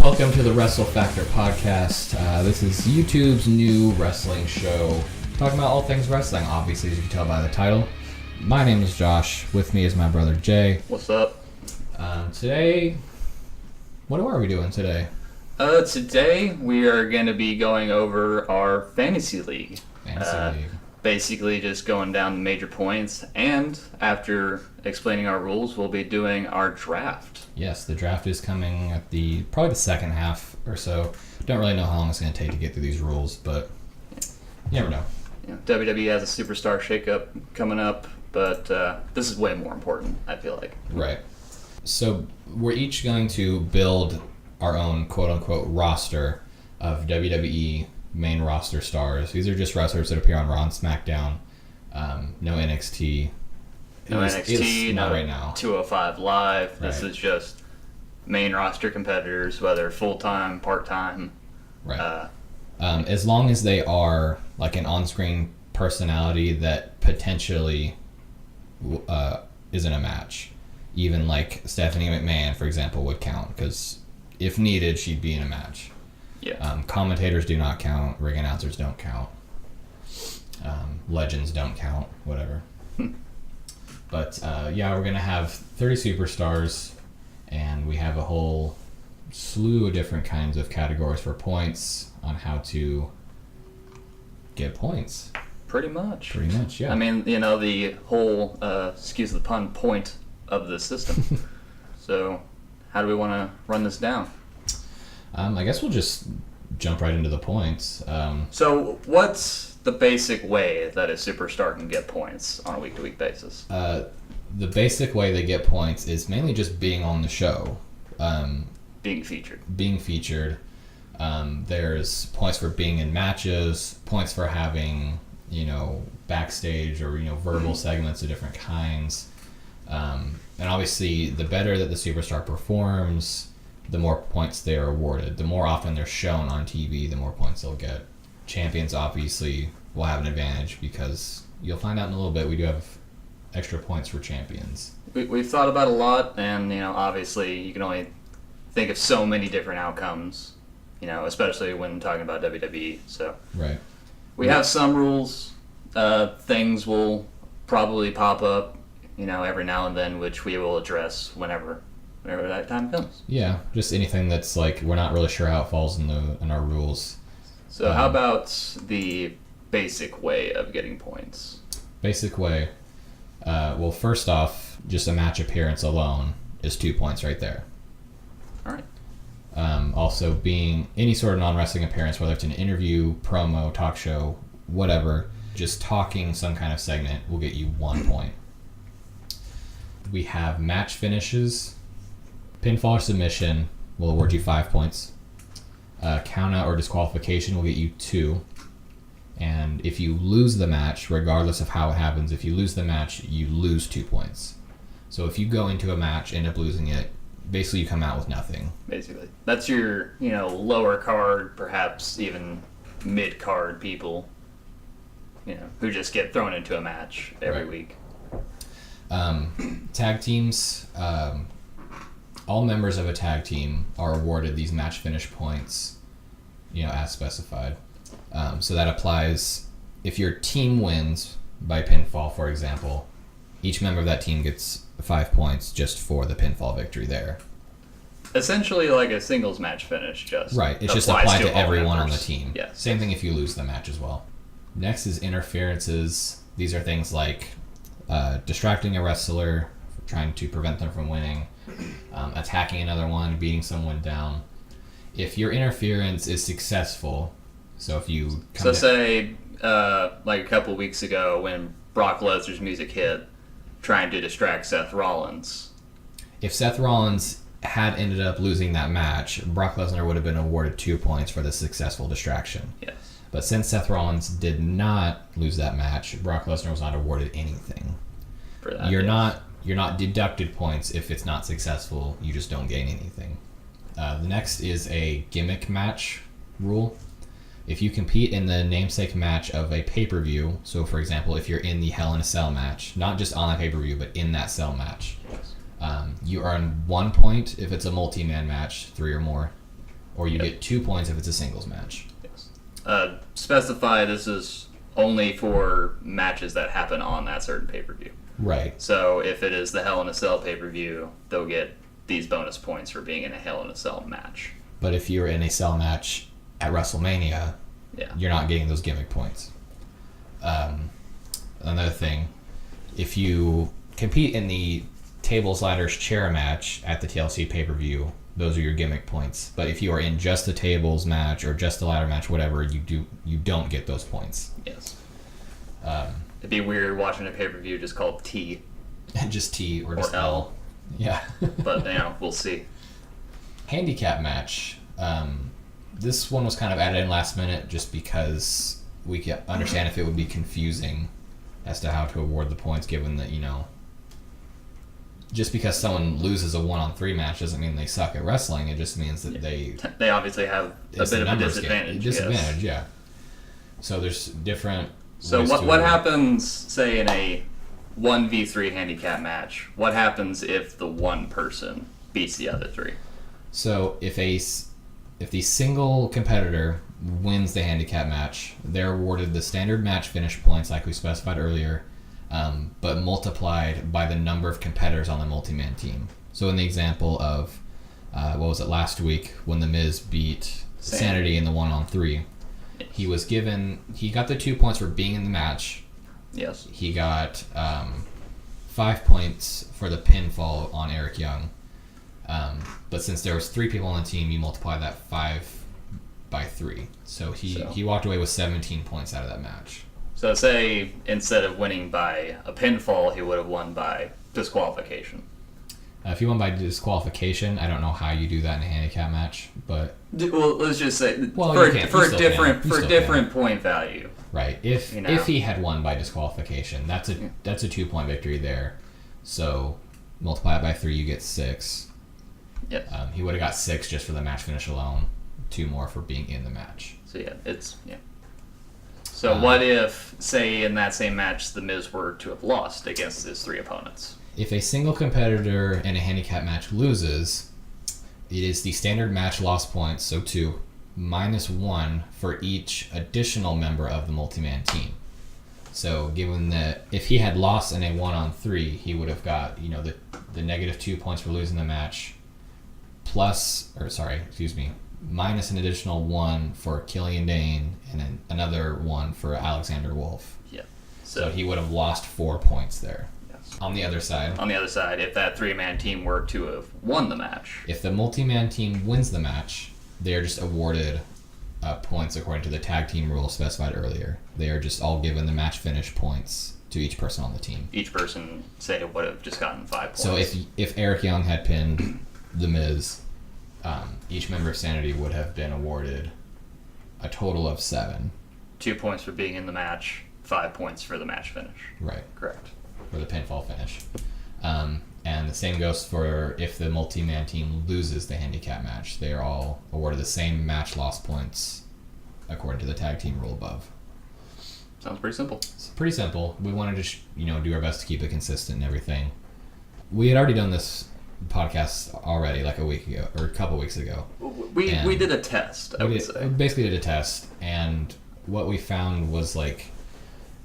Welcome to the Wrestle Factor Podcast. This is YouTube's new wrestling show, talking about all things wrestling, obviously, as you can tell by the title. My name is Josh. With me is my brother Jay. What's up? Today, what are we doing today? Today we are going to be going over our Fantasy League. League. Basically just going down the major points, and after explaining our rules, we'll be doing our draft. Yes, the draft is coming at probably the second half or so. Don't really know how long it's going to take to get through these rules, but you never know. WWE has a superstar shakeup coming up, but this is way more important, I feel like. Right. So we're each going to build our own quote-unquote roster of WWE main roster stars. These are just wrestlers that appear on Raw and SmackDown. No NXT. No NXT, not no right now. 205 Live. Right. This is just main roster competitors, whether full-time, part-time. Right. As long as they are like an on-screen personality that potentially is in a match. Even like Stephanie McMahon, for example, would count, because if needed, she'd be in a match. Yeah. Commentators do not count. Ring announcers don't count. Legends don't count. Whatever. But we're going to have 30 superstars, and we have a whole slew of different kinds of categories for points on how to get points. Pretty much, yeah. I mean, the whole, excuse the pun, point of the system. So, how do we want to run this down? I guess we'll just jump right into the points. So, what's the basic way that a superstar can get points on a week-to-week basis? The basic way they get points is mainly just being on the show. Being featured. There's points for being in matches, points for having, backstage or, verbal segments of different kinds. And obviously, the better that the superstar performs, the more points they are awarded. The more often they're shown on TV, the more points they'll get. Champions, obviously, will have an advantage because you'll find out in a little bit we do have extra points for champions. We've thought about a lot, and, obviously you can only think of so many different outcomes, especially when talking about WWE. So right. We have some rules. Things will probably pop up, every now and then, which we will address whenever that time comes. Yeah, just anything that's like we're not really sure how it falls in our rules. So how about the basic way of getting points? Basic way. Well, first off, just a match appearance alone is 2 points right there. All right. Also, being any sort of non-wrestling appearance, whether it's an interview, promo, talk show, whatever, just talking some kind of segment will get you 1 point. We have match finishes. Pinfall or submission will award you 5 points. Count out or disqualification will get you 2. And if you lose the match, regardless of how it happens, if you lose the match, you lose 2 points. So if you go into a match, end up losing it, basically you come out with nothing. Basically. That's your, lower card, perhaps even mid-card people, who just get thrown into a match every week. Tag teams, all members of a tag team are awarded these match finish points, as specified. So that applies if your team wins by pinfall, for example, each member of that team gets 5 points just for the pinfall victory there. Essentially like a singles match finish, just right. It's just applied to everyone members on the team. Yes. Same thing if you lose the match as well. Next is interferences. These are things like distracting a wrestler, trying to prevent them from winning, attacking another one, beating someone down. If your interference is successful, so if you say like a couple weeks ago when Brock Lesnar's music hit, trying to distract Seth Rollins. If Seth Rollins had ended up losing that match, Brock Lesnar would have been awarded 2 points for the successful distraction. Yes. But since Seth Rollins did not lose that match, Brock Lesnar was not awarded anything. For that, You're not deducted points if it's not successful. You just don't gain anything. The next is a gimmick match rule. If you compete in the namesake match of a pay-per-view, so for example, if you're in the Hell in a Cell match, not just on that pay-per-view, but in that cell match, you earn 1 point if it's a multi-man match, 3 or more. or you get 2 points if it's a singles match. Yes. Specify this is only for matches that happen on that certain pay-per-view. Right. So if it is the Hell in a Cell pay-per-view, they'll get these bonus points for being in a Hell in a Cell match. But if you're in a cell match at WrestleMania, you're not getting those gimmick points. Another thing, if you compete in the tables, ladders, chair match at the TLC pay-per-view, those are your gimmick points. But if you are in just the tables match or just the ladder match, whatever, you don't get those points. Yes. It'd be weird watching a pay-per-view just called T. Just T or just L. Yeah. But, we'll see. Handicap match. This one was kind of added in last minute just because we can understand if it would be confusing as to how to award the points, given that, just because someone loses a 1-on-3 match doesn't mean they suck at wrestling. It just means that they obviously have a bit of a disadvantage. Disadvantage, yes. Yeah. So there's different. So what happens, say, in a 1v3 handicap match? What happens if the one person beats the other three? So if the single competitor wins the handicap match, they're awarded the standard match finish points like we specified earlier, but multiplied by the number of competitors on the multi-man team. So in the example of, last week when The Miz beat Sanity in the 1-on-3, he got the 2 points for being in the match. Yes. He got 5 points for the pinfall on Eric Young. But since there was 3 people on the team, you multiply that 5 by 3. So he walked away with 17 points out of that match. So say instead of winning by a pinfall, he would have won by disqualification. If you won by disqualification, I don't know how you do that in a handicap match, but well, let's just say for a different point value. Right. If he had won by disqualification, that's a 2-point victory there. So multiply it by 3, you get 6. Yes. He would have got 6 just for the match finish alone, 2 more for being in the match. So So what if, say, in that same match, The Miz were to have lost against his 3 opponents? If a single competitor in a handicap match loses, it is the standard match loss points, so 2, minus 1 for each additional member of the multi-man team. So given that if he had lost in a 1-on-3, he would have got, the negative 2 points for losing the match, minus an additional 1 for Killian Dane and then another 1 for Alexander Wolf. Yeah. So he would have lost 4 points there. Yes. On the other side, if that 3-man team were to have won the match. If the multi-man team wins the match, they are just awarded points according to the tag team rule specified earlier. They are just all given the match finish points to each person on the team. Each person, say, would have just gotten 5 points. So if Eric Young had pinned The Miz, each member of Sanity would have been awarded a total of 7. 2 points for being in the match, 5 points for the match finish. Right. Correct. For the pinfall finish. And the same goes for if the multi-man team loses the handicap match. They are all awarded the same match loss points according to the tag team rule above. Sounds pretty simple. It's pretty simple. We wanted to do our best to keep it consistent and everything. We had already done this podcast already like a week ago or a couple weeks ago. We did a test, I would say. We basically did a test, and what we found was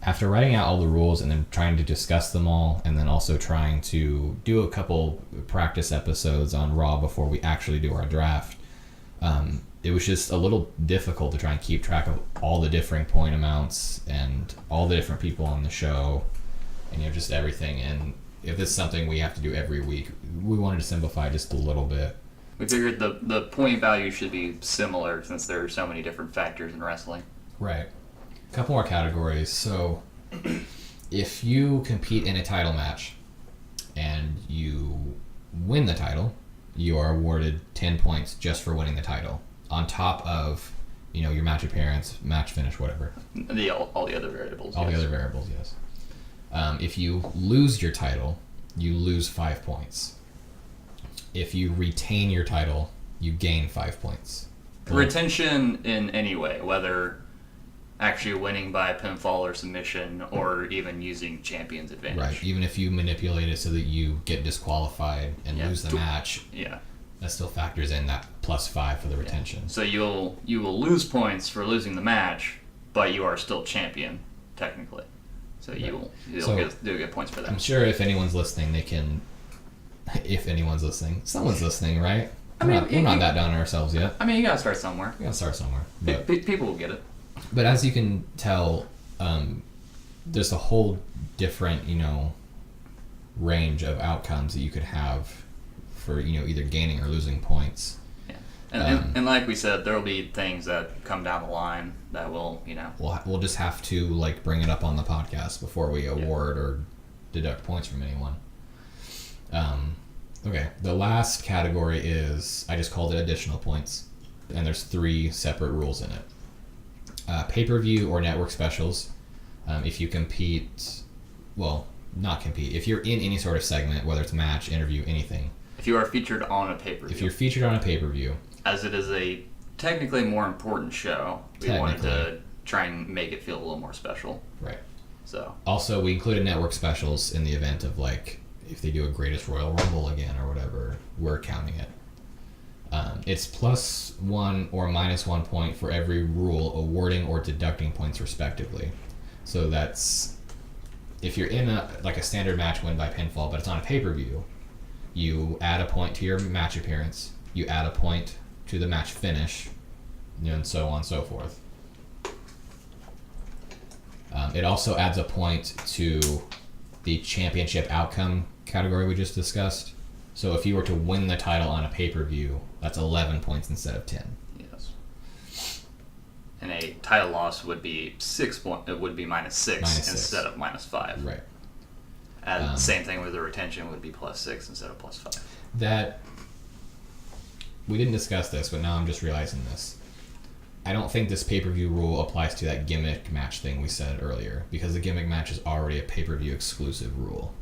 after writing out all the rules and then trying to discuss them all and then also trying to do a couple practice episodes on Raw before we actually do our draft, it was just a little difficult to try and keep track of all the differing point amounts and all the different people on the show and just everything. And if this is something we have to do every week, we wanted to simplify just a little bit. We figured the point value should be similar since there are so many different factors in wrestling. Right. A couple more categories. So if you compete in a title match and you win the title, you are awarded 10 points just for winning the title, on top of your match appearance, match finish, whatever. All the other variables. All the other variables, yes. If you lose your title, you lose 5 points. If you retain your title, you gain 5 points. Retention in any way, whether actually winning by pinfall or submission or even using champion's advantage. Right, even if you manipulate it so that you get disqualified and lose the match, That still factors in that +5 for the retention. Yeah. So you will lose points for losing the match, but you are still champion technically. So you'll get points for that. I'm sure if anyone's listening, they can. If anyone's listening, someone's listening, right? We're not that down on ourselves yet. I mean, you gotta start somewhere. But People will get it. But as you can tell, there's a whole different, range of outcomes that you could have for, either gaining or losing points. Yeah. And like we said, there will be things that come down the line that will, We'll just have to, bring it up on the podcast before we award or deduct points from anyone. Okay, the last category is, I just called it additional points, and there's 3 separate rules in it. Pay-per-view or network specials. If you compete, not compete, if you're in any sort of segment, whether it's match, interview, anything. If you are featured on a pay-per-view. If you're featured on a pay-per-view. As it is a technically more important show, we wanted to try and make it feel a little more special. Right. So. Also, we included network specials in the event of, if they do a Greatest Royal Rumble again or whatever, we're counting it. It's +1 or -1 point for every rule, awarding or deducting points respectively. So that's, if you're in a standard match win by pinfall, but it's on a pay-per-view, you add a point to your match appearance, you add a point to the match finish, and so on and so forth. It also adds a point to the championship outcome category we just discussed. So if you were to win the title on a pay-per-view, that's 11 points instead of 10. Yes. And a title loss would be it would be -6 instead of -5. Right. And same thing with the retention would be +6 instead of +5. That, we didn't discuss this, but now I'm just realizing this. I don't think this pay-per-view rule applies to that gimmick match thing we said earlier, because the gimmick match is already a pay-per-view exclusive rule.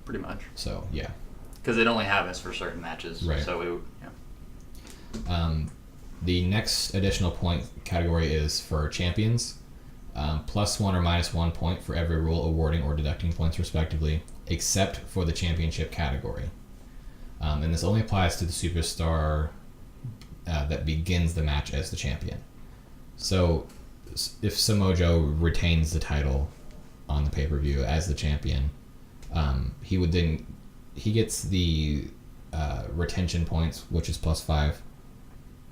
Pretty much. So, yeah. Because it only happens for certain matches. Right. So the next additional point category is for champions. +1 or -1 point for every rule, awarding or deducting points respectively, except for the championship category. And this only applies to the superstar that begins the match as the champion. So if Samoa retains the title on the pay-per-view as the champion, he gets the retention points, which is +5,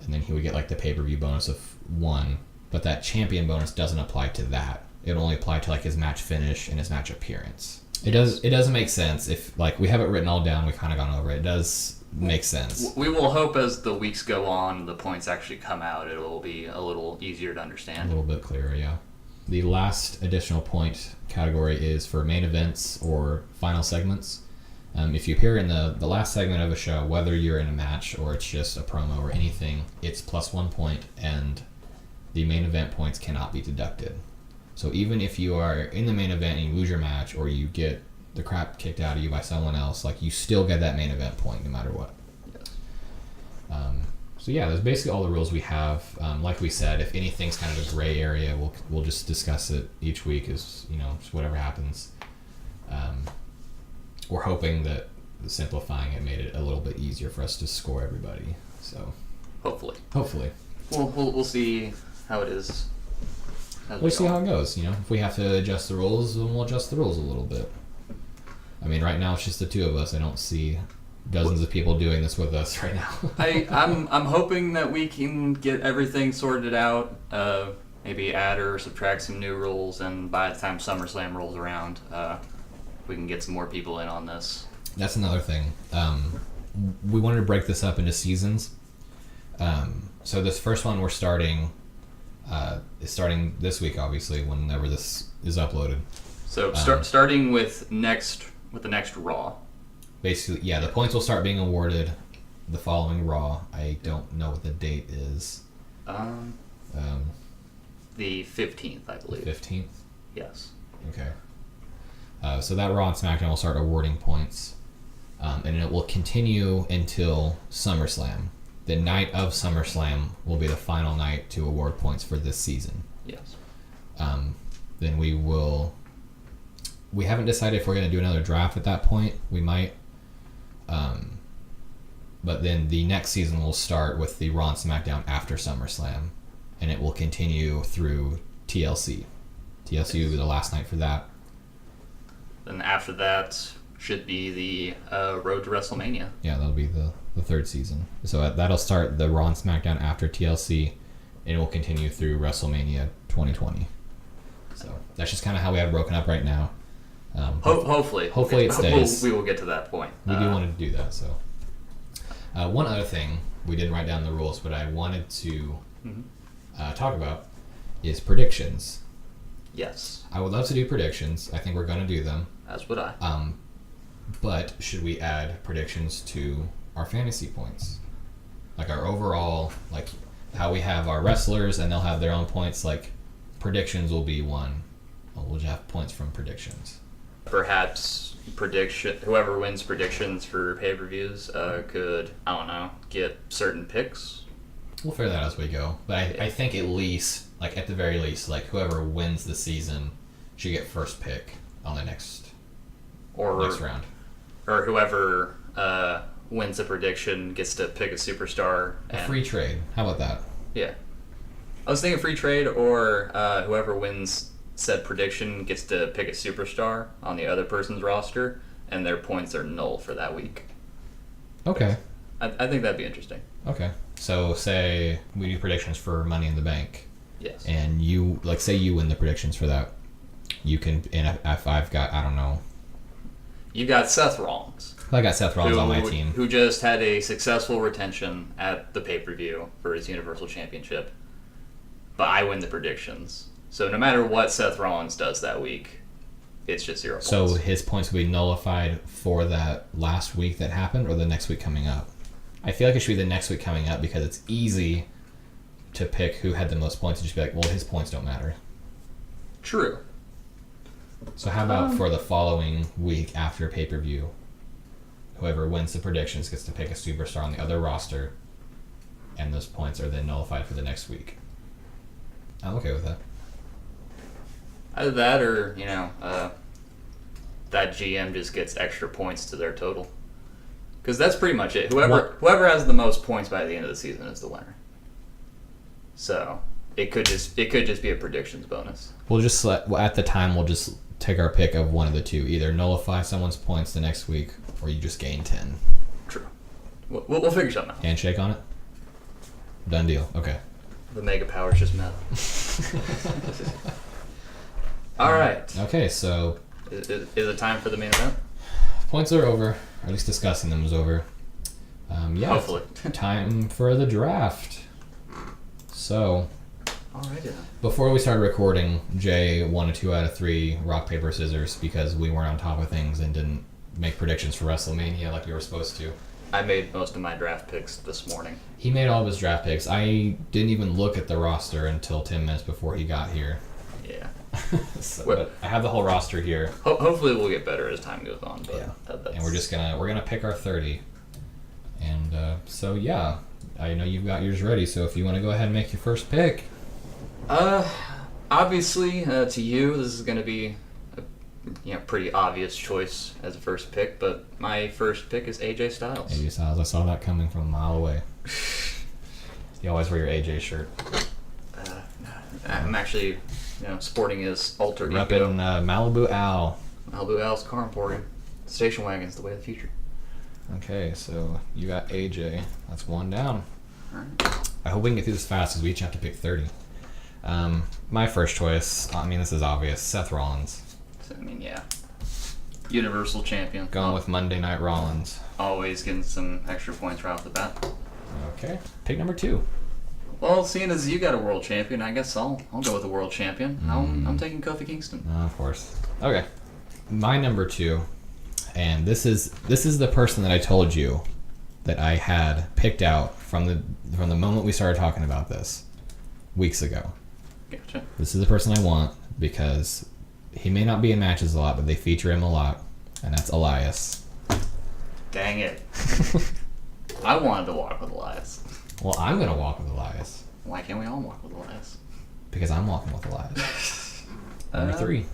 and then he would get the pay-per-view bonus of 1, but that champion bonus doesn't apply to that. It only apply to his match finish and his match appearance. It doesn't make sense if we have it written all down, we've kind of gone over it. It does make sense. We will hope as the weeks go on, the points actually come out, it will be a little easier to understand. A little bit clearer, yeah. The last additional point category is for main events or final segments. If you appear in the last segment of a show, whether you're in a match or it's just a promo or anything, it's +1 point, and the main event points cannot be deducted. So even if you are in the main event and you lose your match, or you get the crap kicked out of you by someone else, you still get that main event point no matter what. Yes. So yeah, that's basically all the rules we have. Like we said, if anything's kind of a gray area, we'll just discuss it each week as, just whatever happens. We're hoping that simplifying it made it a little bit easier for us to score everybody. So hopefully. We'll see how it is. We'll see how it goes. If we have to adjust the rules, then we'll adjust the rules a little bit. I mean, right now it's just the two of us. I don't see dozens of people doing this with us right now. I'm hoping that we can get everything sorted out. Maybe add or subtract some new rules, and by the time SummerSlam rolls around, we can get some more people in on this. That's another thing. We wanted to break this up into seasons. So this first one we're starting is starting this week, obviously, whenever this is uploaded. So starting with the next Raw. Basically, yeah, the points will start being awarded the following Raw. I don't know what the date is. The 15th, I believe. 15th? Yes. Okay. So that Raw and SmackDown will start awarding points. And it will continue until SummerSlam. The night of SummerSlam will be the final night to award points for this season. Yes. Then we haven't decided if we're going to do another draft at that point. We might. But then the next season will start with the Raw and SmackDown after SummerSlam, and it will continue through TLC. TLC will be the last night for that. Then after that should be the Road to WrestleMania. Yeah, that'll be the third season. So that'll start the Raw and SmackDown after TLC, and it will continue through WrestleMania 2020. So that's just kind of how we have it broken up right now. Hopefully it stays. We will get to that point. We do want to do that. So one other thing, we didn't write down the rules, but I wanted to talk about is predictions. Yes. I would love to do predictions. I think we're going to do them. As would I. But should we add predictions to our fantasy points? Like our overall, like how we have our wrestlers and they'll have their own points, like predictions will be one. We'll just have points from predictions. Perhaps whoever wins predictions for pay-per-views could, I don't know, get certain picks. We'll figure that out as we go. But I think at least, like at the very least, like whoever wins the season should get first pick on the next round. Or whoever wins a prediction gets to pick a superstar. A free trade. How about that? Yeah. I was thinking free trade, or whoever wins said prediction gets to pick a superstar on the other person's roster, and their points are null for that week. Okay. I think that'd be interesting. Okay. So say we do predictions for Money in the Bank. Yes. And you, like say you win the predictions for that. You can, and if I've got, I don't know. You got Seth Rollins. I got Seth Rollins on my team. Who just had a successful retention at the pay-per-view for his Universal Championship. But I win the predictions. So no matter what Seth Rollins does that week, it's just 0 points. So his points will be nullified for that last week that happened or the next week coming up? I feel like it should be the next week coming up because it's easy to pick who had the most points and just be like, well, his points don't matter. True. So how about for the following week after pay-per-view, whoever wins the predictions gets to pick a superstar on the other roster, and those points are then nullified for the next week. I'm okay with that. Either that or, that GM just gets extra points to their total. Because that's pretty much it. Whoever has the most points by the end of the season is the winner. So it could just be a predictions bonus. We'll just at the time we'll just take our pick of one of the two. Either nullify someone's points the next week, or you just gain 10. True. We'll figure something out. Handshake on it. Done deal. Okay. The mega powers just met. All right. Okay, so is it time for the main event? Points are over, or at least discussing them is over. Hopefully. Time for the draft. So, alrighty then. Before we started recording, Jay won a 2 out of 3 rock, paper, scissors because we weren't on top of things and didn't make predictions for WrestleMania like we were supposed to. I made most of my draft picks this morning. He made all of his draft picks. I didn't even look at the roster until 10 minutes before he got here. Yeah. But I have the whole roster here. Hopefully we'll get better as time goes on. But yeah. And we're gonna pick our 30. And so yeah, I know you've got yours ready. So if you want to go ahead and make your first pick. Obviously, to you, this is gonna be a pretty obvious choice as a first pick. But my first pick is AJ Styles. AJ Styles. I saw that coming from a mile away. You always wear your AJ shirt. I'm actually, sporting his alter ego. Repping Malibu Al. Malibu Al's car emporium. Station wagon's the way of the future. Okay, so you got AJ. That's one down. All right. I hope we can get through this fast because we each have to pick 30. My first choice, this is obvious. Seth Rollins. Yeah. Universal champion. Going with Monday Night Rollins. Always getting some extra points right off the bat. Okay. Pick number 2. Well, seeing as you got a world champion, I guess I'll go with a world champion. I'm taking Kofi Kingston. Of course. Okay. My number 2, and this is the person that I told you that I had picked out from the moment we started talking about this weeks ago. Gotcha. This is the person I want because he may not be in matches a lot, but they feature him a lot, and that's Elias. Dang it. I wanted to walk with Elias. Well, I'm going to walk with Elias. Why can't we all walk with Elias? Because I'm walking with Elias. Number 3.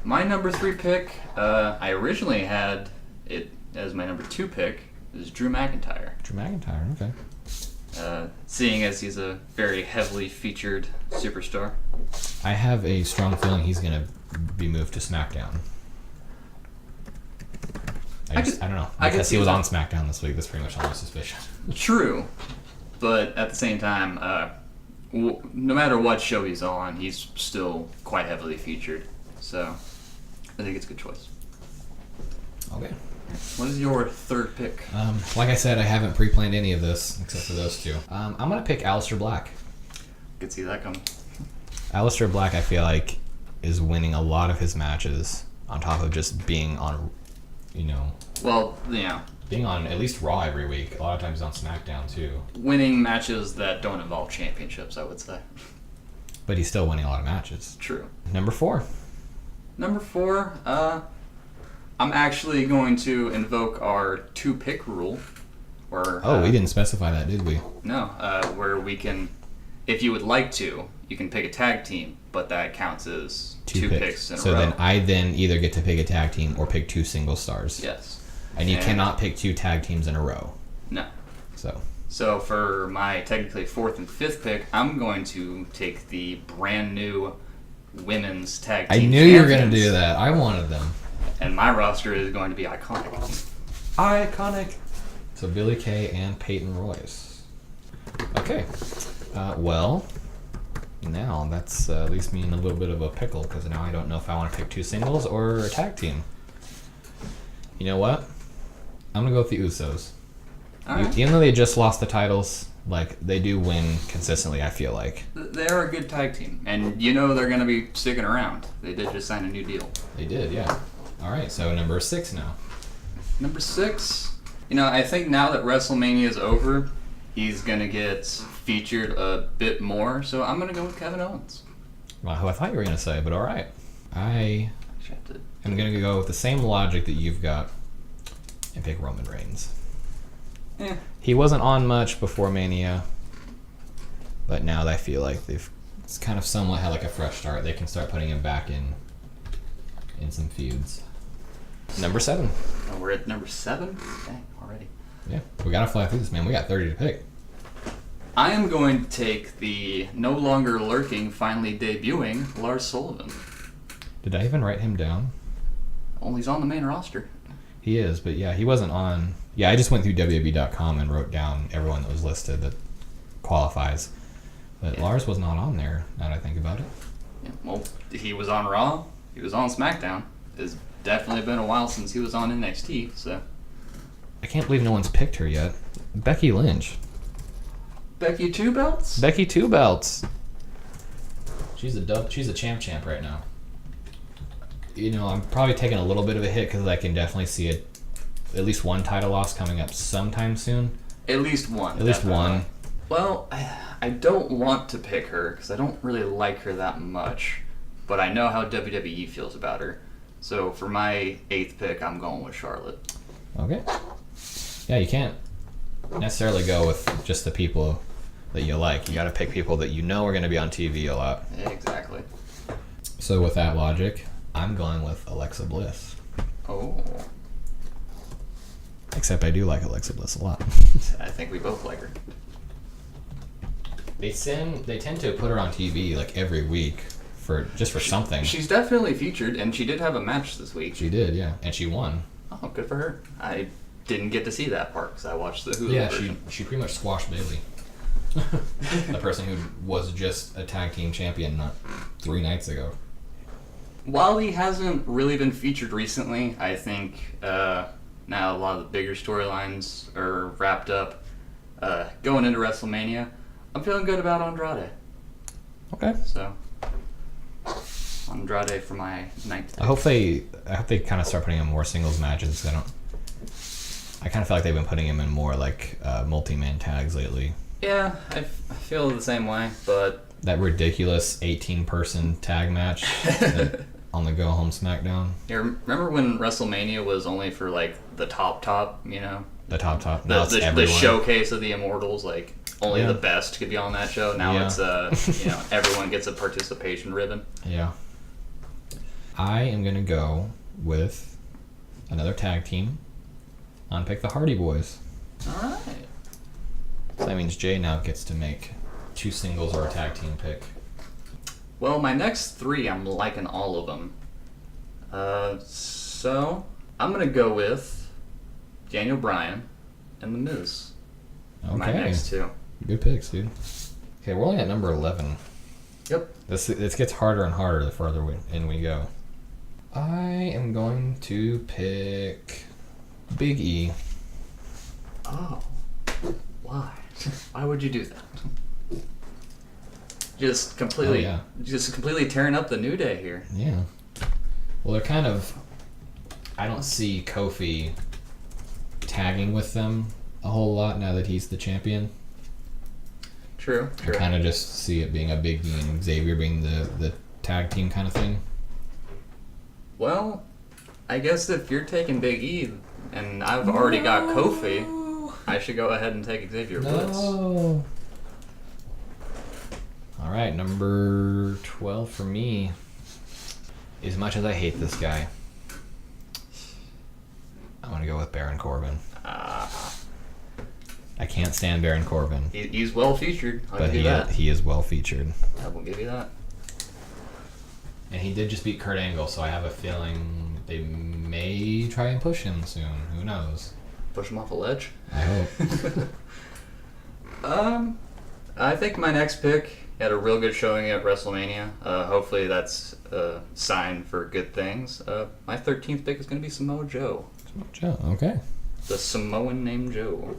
My number 3 pick, I originally had it as my number 2 pick, is Drew McIntyre. Drew McIntyre, okay. Seeing as he's a very heavily featured superstar. I have a strong feeling he's going to be moved to SmackDown. I don't know. Because he was on SmackDown this week, that's pretty much all my suspicion. True. But at the same time, no matter what show he's on, he's still quite heavily featured. So, I think it's a good choice. Okay. What is your third pick? Like I said, I haven't pre-planned any of this except for those two. I'm going to pick Aleister Black. Could see that coming. Aleister Black, I feel like, is winning a lot of his matches on top of just being on, Well, yeah. being on at least Raw every week. A lot of times on SmackDown, too. Winning matches that don't involve championships, I would say. But he's still winning a lot of matches. True. Number 4. Number 4, I'm actually going to invoke our 2-pick rule. Where, we didn't specify that, did we? No, where we can, if you would like to, you can pick a tag team, but that counts as 2 picks in a row. So then I either get to pick a tag team or pick 2 single stars. Yes. And you cannot pick 2 tag teams in a row. No. So for my technically 4th and 5th pick, I'm going to take the brand new women's tag team I knew you were going to do that. I wanted them. And my roster is going to be iconic. Iconic. So Billie Kay and Peyton Royce. Okay. Well, now that's leaves me in a little bit of a pickle because now I don't know if I want to pick 2 singles or a tag team. You know what? I'm going to go with the Usos. All right. Even though they just lost the titles, they do win consistently, I feel like. They're a good tag team. And they're going to be sticking around. They did just sign a new deal. They did, yeah. All right, so number 6 now. Number 6, I think now that WrestleMania is over, he's going to get featured a bit more, so I'm going to go with Kevin Owens. Well, who I thought you were going to say, but all right. I am going to go with the same logic that you've got and pick Roman Reigns. Yeah. He wasn't on much before Mania, but now I feel like they've kind of somewhat had a fresh start. They can start putting him back in some feuds. Number 7. Oh, we're at number 7? Dang, already. Yeah, we gotta fly through this, man. We got 30 to pick. I am going to take the no longer lurking, finally debuting Lars Sullivan. Did I even write him down? Well, he's on the main roster. He is, but yeah, he wasn't on. Yeah, I just went through WWE.com and wrote down everyone that was listed that qualifies. But yeah. Lars was not on there, now that I think about it. Yeah, well, he was on Raw. He was on SmackDown. It's definitely been a while since he was on NXT, so. I can't believe no one's picked her yet. Becky Lynch. Becky 2 belts? Becky 2 belts. She's a champ right now. I'm probably taking a little bit of a hit because I can definitely see at least one title loss coming up sometime soon. At least one. At least one. Well, I don't want to pick her because I don't really like her that much, but I know how WWE feels about her. So for my 8th pick, I'm going with Charlotte. Okay. Yeah, you can't necessarily go with just the people that you like. You got to pick people that are going to be on TV a lot. Yeah, exactly. So with that logic, I'm going with Alexa Bliss. Oh. Except I do like Alexa Bliss a lot. I think we both like her. They tend to put her on TV every week for something. She's definitely featured, and she did have a match this week. She did, yeah, and she won. Oh, good for her. I didn't get to see that part because I watched the Hulu version. She pretty much squashed Bayley. The person who was just a tag team champion not 3 nights ago. While he hasn't really been featured recently, I think now a lot of the bigger storylines are wrapped up. Going into WrestleMania, I'm feeling good about Andrade. Okay. So, Andrade for my 9th pick. I hope they kind of start putting him in more singles matches. I kind of feel like they've been putting him in more multi-man tags lately. Yeah, I feel the same way, but that ridiculous 18-person tag match on the Go Home SmackDown. Yeah, remember when WrestleMania was only for the top, The top. Now the showcase of the Immortals, only the best could be on that show. Now it's everyone gets a participation ribbon. Yeah. I am gonna go with another tag team, Unpick the Hardy Boys. All right. So that means Jay now gets to make 2 singles or a tag team pick. Well, my next 3, I'm liking all of them. So I'm gonna go with Daniel Bryan and The Miz. Okay. My next 2. Good picks, dude. Okay, we're only at number 11. Yep. This gets harder and harder the further in we go. I am going to pick Big E. Oh. Why? Why would you do that? Just completely tearing up the New Day here. Yeah. Well, they're kind of... I don't see Kofi tagging with them a whole lot now that he's the champion. True. I kind of just see it being a Big E and Xavier being the tag team kind of thing. Well, I guess if you're taking Big E and I've already got Kofi, I should go ahead and take Xavier Woods. No. All right, number 12 for me. As much as I hate this guy, I'm going to go with Baron Corbin. I can't stand Baron Corbin. He's well featured. But he is well featured. I will give you that. And he did just beat Kurt Angle, so I have a feeling they may try and push him soon. Who knows? Push him off a ledge? I hope. I think my next pick had a real good showing at WrestleMania. Hopefully that's a sign for good things. My 13th pick is going to be Samoa Joe. Samoa Joe, okay. The Samoan named Joe.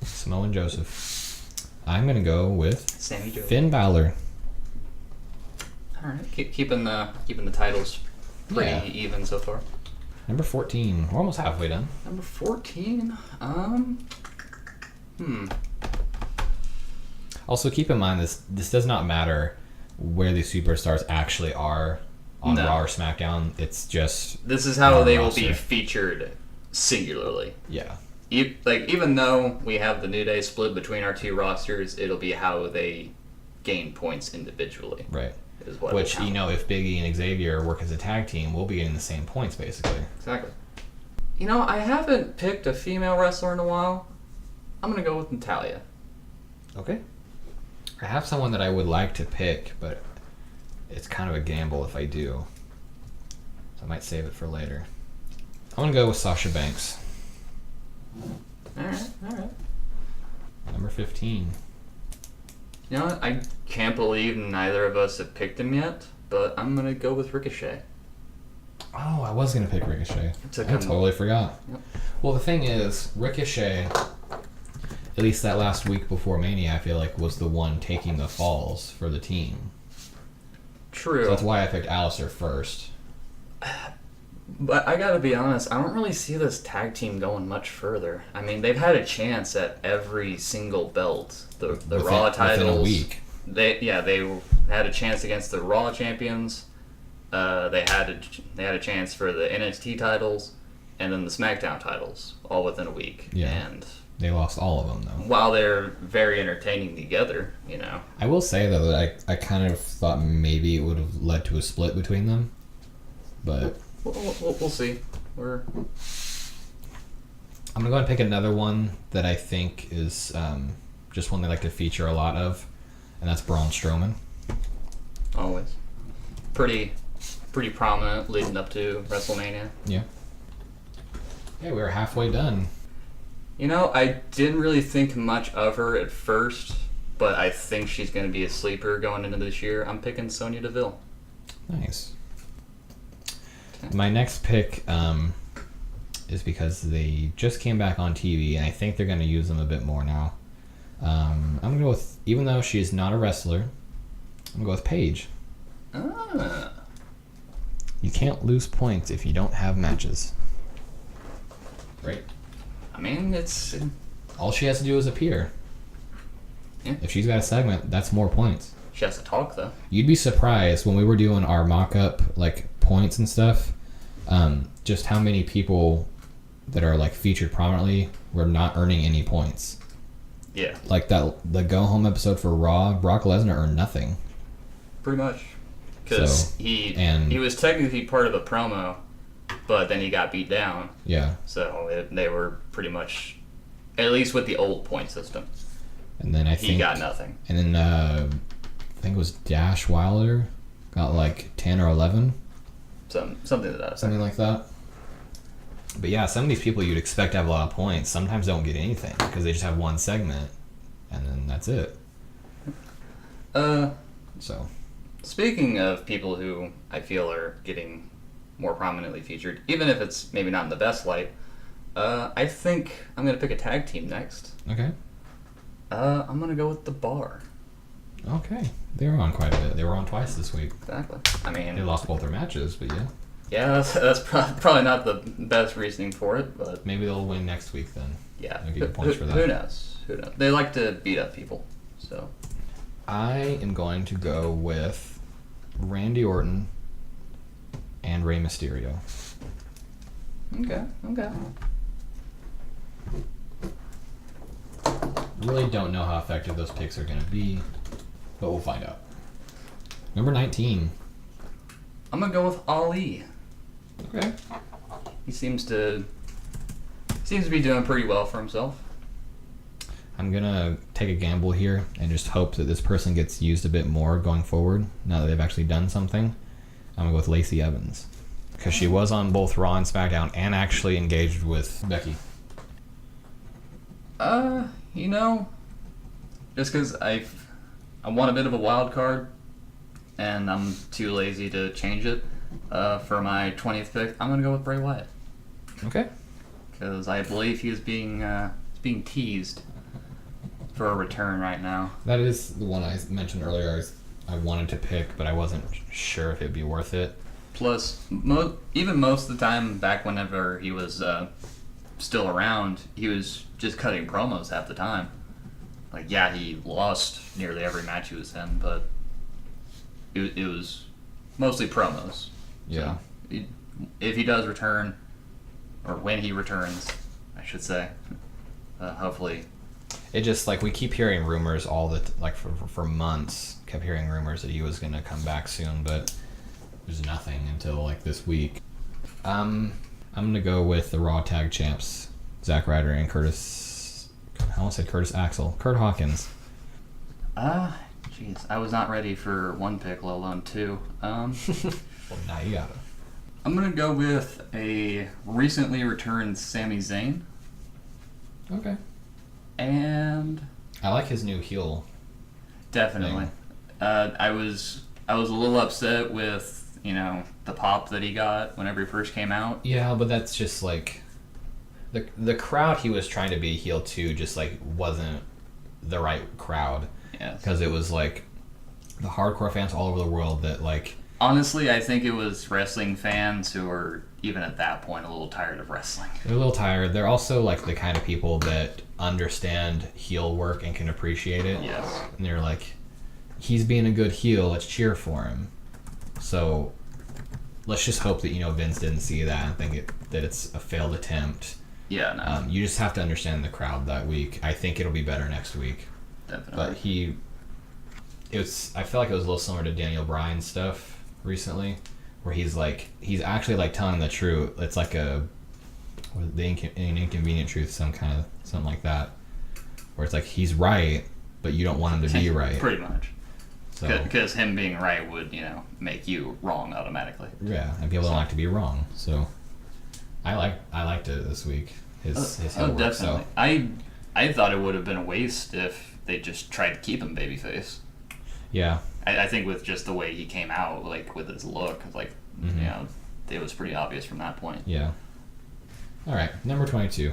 Samoan Joseph. I'm going to go with Sammy Joe. Finn Balor. All right, keeping the titles pretty even so far. Number 14. We're almost halfway done. Number 14. Also, keep in mind this does not matter where these superstars actually are on Raw or SmackDown. It's just this is how they will be featured singularly. Yeah. Even though we have the New Day split between our 2 rosters, it'll be how they gain points individually. Right. Is what which, if Big E and Xavier work as a tag team, we'll be getting the same points, basically. Exactly. I haven't picked a female wrestler in a while. I'm going to go with Natalya. Okay. I have someone that I would like to pick, but it's kind of a gamble if I do. So I might save it for later. I'm going to go with Sasha Banks. All right. Number 15. You know what? I can't believe neither of us have picked him yet, but I'm going to go with Ricochet. Oh, I was going to pick Ricochet. I totally forgot. Yep. Well, the thing is, Ricochet, at least that last week before Mania, I feel like was the one taking the falls for the team. True. So that's why I picked Alistair first. But I gotta be honest, I don't really see this tag team going much further. I mean, they've had a chance at every single belt. The Raw titles. Within a week. They had a chance against the Raw champions. They had a chance for the NXT titles, and then the SmackDown titles, all within a week. Yeah. And they lost all of them, though. While they're very entertaining together, I will say, though, that I kind of thought maybe it would have led to a split between them. But we'll see. I'm going to go and pick another one that I think is just one they like to feature a lot of, and that's Braun Strowman. Always. Pretty prominent leading up to WrestleMania. Yeah. Yeah, we were halfway done. I didn't really think much of her at first, but I think she's going to be a sleeper going into this year. I'm picking Sonya Deville. Nice. My next pick is because they just came back on TV, and I think they're going to use them a bit more now. I'm going to go with, even though she's not a wrestler, I'm going to go with Paige. You can't lose points if you don't have matches. Right? I mean, it's... All she has to do is appear. Yeah. If she's got a segment, that's more points. She has to talk, though. You'd be surprised when we were doing our mock-up, points and stuff, just how many people that are, featured prominently were not earning any points. Yeah. The go-home episode for Raw, Brock Lesnar earned nothing. Pretty much. Because he was technically part of the promo, but then he got beat down. Yeah. So they were pretty much, at least with the old point system. And then he got nothing. And then I think it was Dash Wilder got like 10 or 11. Something to that. Something like that. But yeah, some of these people you'd expect to have a lot of points sometimes don't get anything because they just have one segment, and then that's it. So, speaking of people who I feel are getting more prominently featured, even if it's maybe not in the best light, I think I'm gonna pick a tag team next. Okay. I'm gonna go with The Bar. Okay, they were on quite a bit. They were on twice this week. Exactly. I mean, they lost both their matches, but yeah. Yeah, that's probably not the best reasoning for it, but maybe they'll win next week then. Yeah, I'll give you points for that. Who knows? They like to beat up people, so. I am going to go with Randy Orton and Rey Mysterio. Okay. Really don't know how effective those picks are going to be, but we'll find out. Number 19. I'm going to go with Ali. Okay. He seems to be doing pretty well for himself. I'm going to take a gamble here and just hope that this person gets used a bit more going forward now that they've actually done something. I'm going to go with Lacey Evans because she was on both Raw and SmackDown and actually engaged with Becky. Just because I want a bit of a wild card and I'm too lazy to change it for my 20th pick, I'm going to go with Bray Wyatt. Okay. Because I believe he is being teased for a return right now. That is the one I mentioned earlier I wanted to pick, but I wasn't sure if it would be worth it. Plus, even most of the time back whenever he was still around, he was just cutting promos half the time. Like, yeah, he lost nearly every match he was in, but it was mostly promos. Yeah. So, if he does return, or when he returns, I should say, hopefully. It just, like, we keep hearing rumors for months, kept hearing rumors that he was going to come back soon, but there's nothing until, like, this week. I'm going to go with the Raw Tag Champs, Zack Ryder and Kurt Hawkins. Jeez, I was not ready for one pick, let alone two. Well, now you got it. I'm going to go with a recently returned Sami Zayn. Okay. And I like his new heel. Definitely. I was a little upset with, the pop that he got whenever he first came out. Yeah, but that's just like the crowd he was trying to be heel to just like wasn't the right crowd. Yes. Because it was like the hardcore fans all over the world that like. Honestly, I think it was wrestling fans who were, even at that point, a little tired of wrestling. They're a little tired. They're also like the kind of people that understand heel work and can appreciate it. Yes. And they're like, he's being a good heel, let's cheer for him. So let's just hope that, Vince didn't see that and think that it's a failed attempt. Yeah, no. You just have to understand the crowd that week. I think it'll be better next week. Definitely. But I feel like it was a little similar to Daniel Bryan's stuff recently, where he's actually like telling the truth. It's like an inconvenient truth, something like that, where it's like he's right, but you don't want him to be right. Pretty much. Because him being right would, make you wrong automatically. Yeah, and people don't like to be wrong. So I liked it this week. His heel work. Definitely. So. I thought it would have been a waste if they just tried to keep him babyface. Yeah. I think with just the way he came out, like with his look, like it was pretty obvious from that point. Yeah. All right, number 22.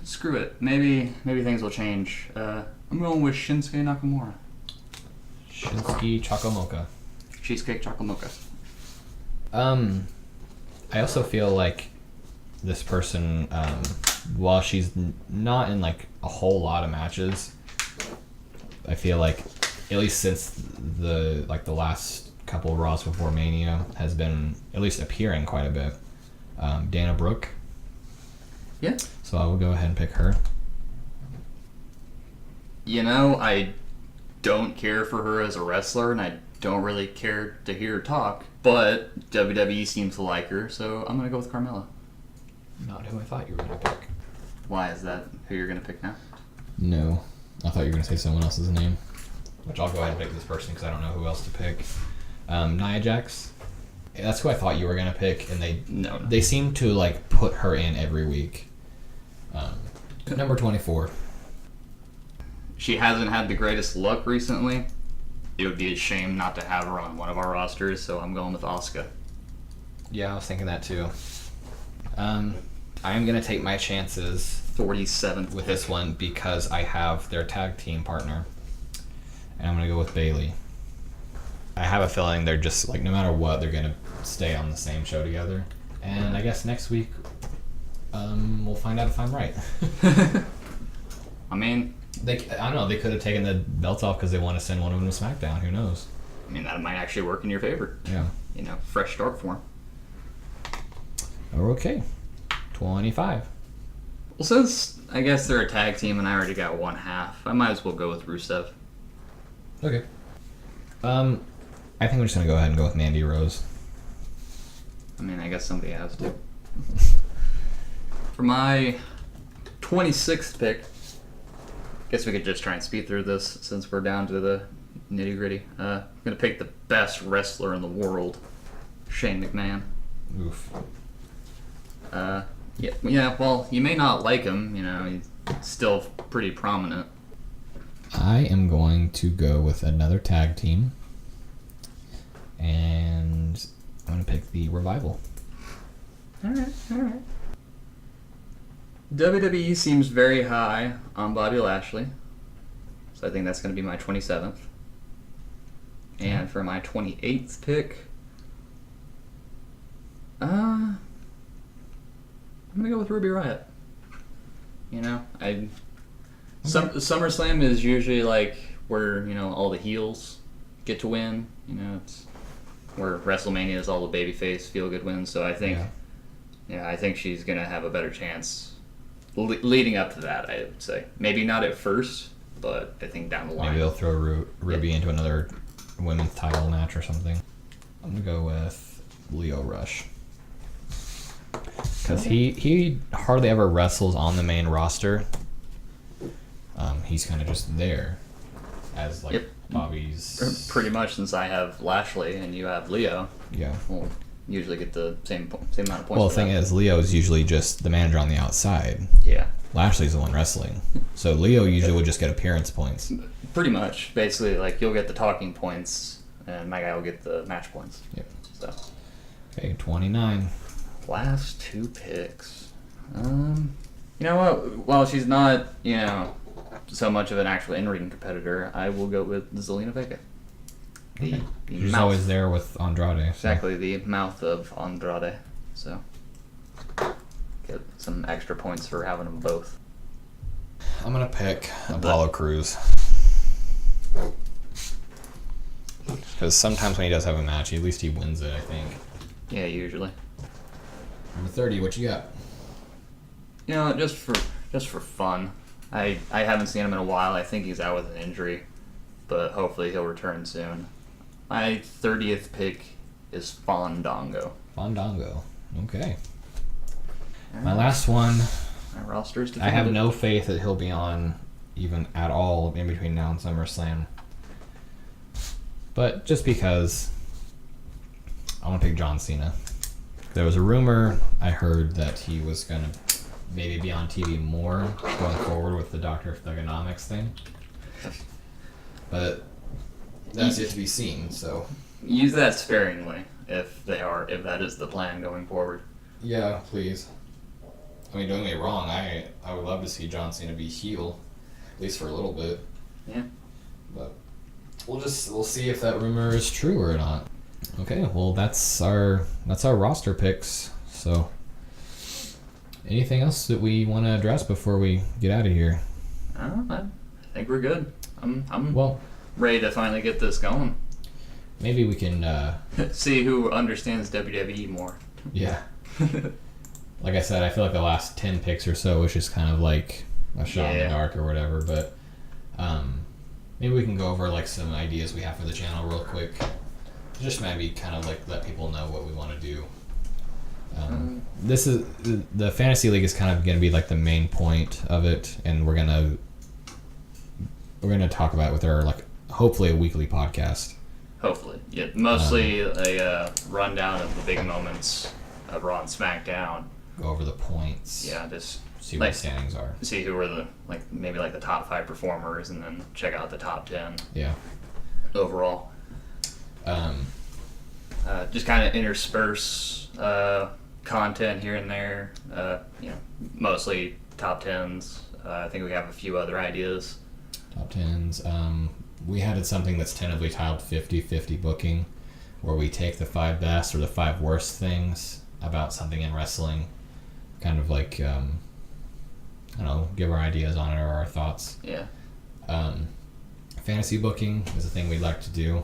Screw it. Maybe things will change. I'm going with Shinsuke Nakamura. Shinsuke Chakamoka. Cheesecake Chakamoka. I also feel like this person, while she's not in like a whole lot of matches, I feel like at least since the last couple of Raws before Mania has been at least appearing quite a bit. Dana Brooke. Yeah. So I will go ahead and pick her. I don't care for her as a wrestler, and I don't really care to hear her talk, but WWE seems to like her, so I'm going to go with Carmella. Not who I thought you were going to pick. Why is that who you're going to pick now? No. I thought you were going to say someone else's name. Which I'll go ahead and pick this person because I don't know who else to pick. Nia Jax. That's who I thought you were going to pick, and they seem to like put her in every week. Number 24. She hasn't had the greatest luck recently. It would be a shame not to have her on one of our rosters, so I'm going with Asuka. Yeah, I was thinking that too. I am going to take my chances 47th with this one because I have their tag team partner. And I'm going to go with Bayley. I have a feeling they're just, like, no matter what, they're going to stay on the same show together. And I guess next week, we'll find out if I'm right. I mean... I don't know, they could have taken the belts off because they want to send one of them to SmackDown. Who knows? I mean, that might actually work in your favor. Yeah. You know, fresh start for them. Okay. 25. Well, since I guess they're a tag team and I already got one half, I might as well go with Rusev. Okay. I think we're just going to go ahead and go with Mandy Rose. I mean, I guess somebody has to. For my 26th pick, guess we could just try and speed through this since we're down to the nitty gritty. I'm going to pick the best wrestler in the world, Shane McMahon. Oof. Yeah, well, you may not like him, you know, he's still pretty prominent. I am going to go with another tag team, and I'm going to pick the Revival. Alright. WWE seems very high on Bobby Lashley, so I think that's going to be my 27th. And for my 28th pick, I'm going to go with Ruby Riott. You know, SummerSlam is usually like where, you know, all the heels get to win. You know, it's where WrestleMania is all the babyface feel-good wins. So I think, I think she's going to have a better chance leading up to that, I would say. Maybe not at first, but I think down the line. Maybe they'll throw Ruby into another women's title match or something. I'm going to go with Leo Rush. Because he hardly ever wrestles on the main roster. He's kind of just there as like Bobby's... Pretty much, since I have Lashley and you have Leo. Yeah. We'll usually get the same amount of points. Well, the thing is, Leo's usually just the manager on the outside. Yeah. Lashley's the one wrestling. So Leo usually would just get appearance points. Pretty much. Basically, like, you'll get the talking points, and my guy will get the match points. Yep. So. Okay, 29. Last two picks. You know what? While she's not, you know, so much of an actual in-ring competitor, I will go with Zelina Vega. She's always there with Andrade. So. Exactly, the mouth of Andrade. So, get some extra points for having them both. I'm going to pick Apollo Crews. Because sometimes when he does have a match, at least he wins it, I think. Yeah, usually. Number 30, what you got? You know, just for fun. I haven't seen him in a while. I think he's out with an injury, but hopefully he'll return soon. My 30th pick is Fandango. Fandango. Okay. My last one. My roster is I have no faith that he'll be on even at all in between now and SummerSlam. But just because I want to pick John Cena. There was a rumor I heard that he was going to maybe be on TV more going forward with the Dr. Thugonomics thing. But that's yet to be seen, so... Use that sparingly, if that is the plan going forward. Yeah, please. I mean, don't get me wrong, I would love to see John Cena be heel, at least for a little bit. Yeah. But we'll see if that rumor is true or not. Okay, well that's our roster picks. So anything else that we want to address before we get out of here? I think we're good. I'm well ready to finally get this going. Maybe we can see who understands WWE more. Yeah. Like I said, I feel like the last 10 picks or so was just kind of like a shot in the dark or whatever, but maybe we can go over like some ideas we have for the channel real quick. Just maybe kind of like let people know what we want to do. This is the Fantasy League is kind of going to be like the main point of it, and we're gonna talk about it with our like hopefully a weekly podcast. Hopefully, yeah. Mostly a rundown of the big moments of Raw and SmackDown. Go over the points. Yeah, just see what the standings are. See who were the maybe the top 5 performers, and then check out the top 10. Yeah. Overall. Just kind of intersperse content here and there. Mostly top 10s. I think we have a few other ideas. Top 10s. We had something that's tentatively titled 50-50 booking, where we take the 5 best or the 5 worst things about something in wrestling, kind of like, I don't know, give our ideas on it or our thoughts. Yeah. Fantasy booking is a thing we'd like to do.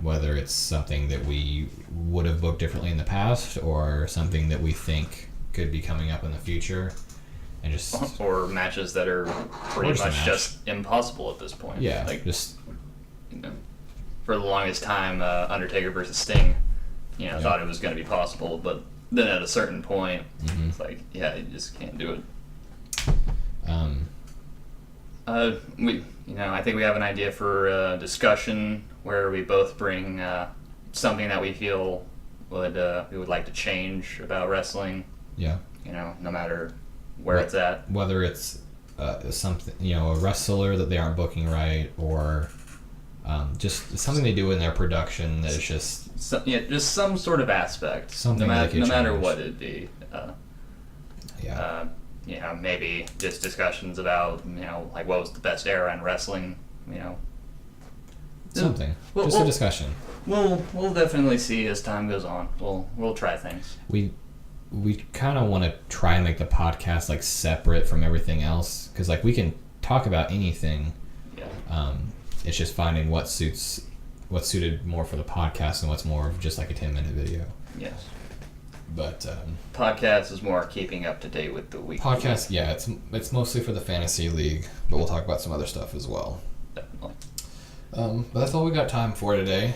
Whether it's something that we would have booked differently in the past or something that we think could be coming up in the future. And just or matches that are pretty much just impossible at this point. Yeah, just for the longest time, Undertaker versus Sting, thought it was going to be possible, but then at a certain point, it's like, yeah, you just can't do it. I think we have an idea for a discussion where we both bring something that we feel we would like to change about wrestling. Yeah. No matter where it's at. Whether it's something, a wrestler that they aren't booking right, or just something they do in their production that is just just some sort of aspect. Something no matter what it be. Maybe just discussions about what was the best era in wrestling. Something. A discussion. We'll definitely see as time goes on. We'll try things. We kind of want to try and make the podcast like separate from everything else, because like we can talk about anything. Yeah. It's just finding what's suited more for the podcast and what's more of just like a 10-minute video. Yes. But podcast is more keeping up to date with the week. Podcast, yeah, it's mostly for the Fantasy League, but we'll talk about some other stuff as well. Definitely. But that's all we got time for today.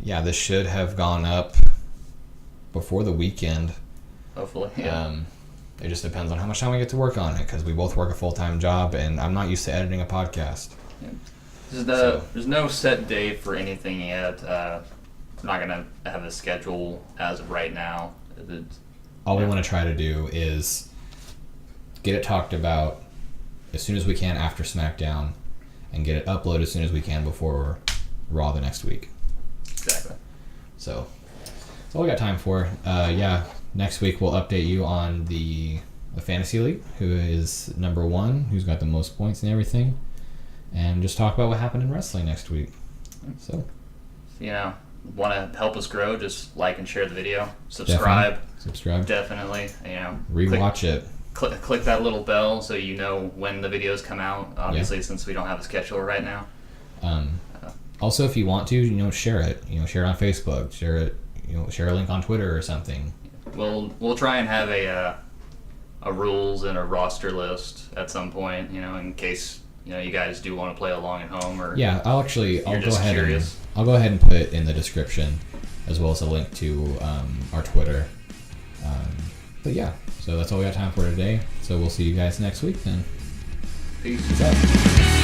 This should have gone up before the weekend. Hopefully, yeah. It just depends on how much time we get to work on it, because we both work a full-time job, and I'm not used to editing a podcast. Yeah. There's no set date for anything yet. I'm not going to have a schedule as of right now. All we want to try to do is get it talked about as soon as we can after SmackDown, and get it uploaded as soon as we can before Raw the next week. Exactly. So that's all we got time for. Next week we'll update you on the Fantasy League, who is number 1, who's got the most points and everything, and just talk about what happened in wrestling next week. So, want to help us grow, just like and share the video. Subscribe. Definitely. Rewatch it. Click that little bell so you know when the videos come out. Obviously, since we don't have a schedule right now. Also, if you want to, share it. Share it on Facebook. Share it. Share a link on Twitter or something. We'll try and have a rules and a roster list at some point. In case you guys do want to play along at home, or I'll go ahead and put it in the description, as well as a link to our Twitter. So that's all we got time for today. So we'll see you guys next week then. Peace. Peace out.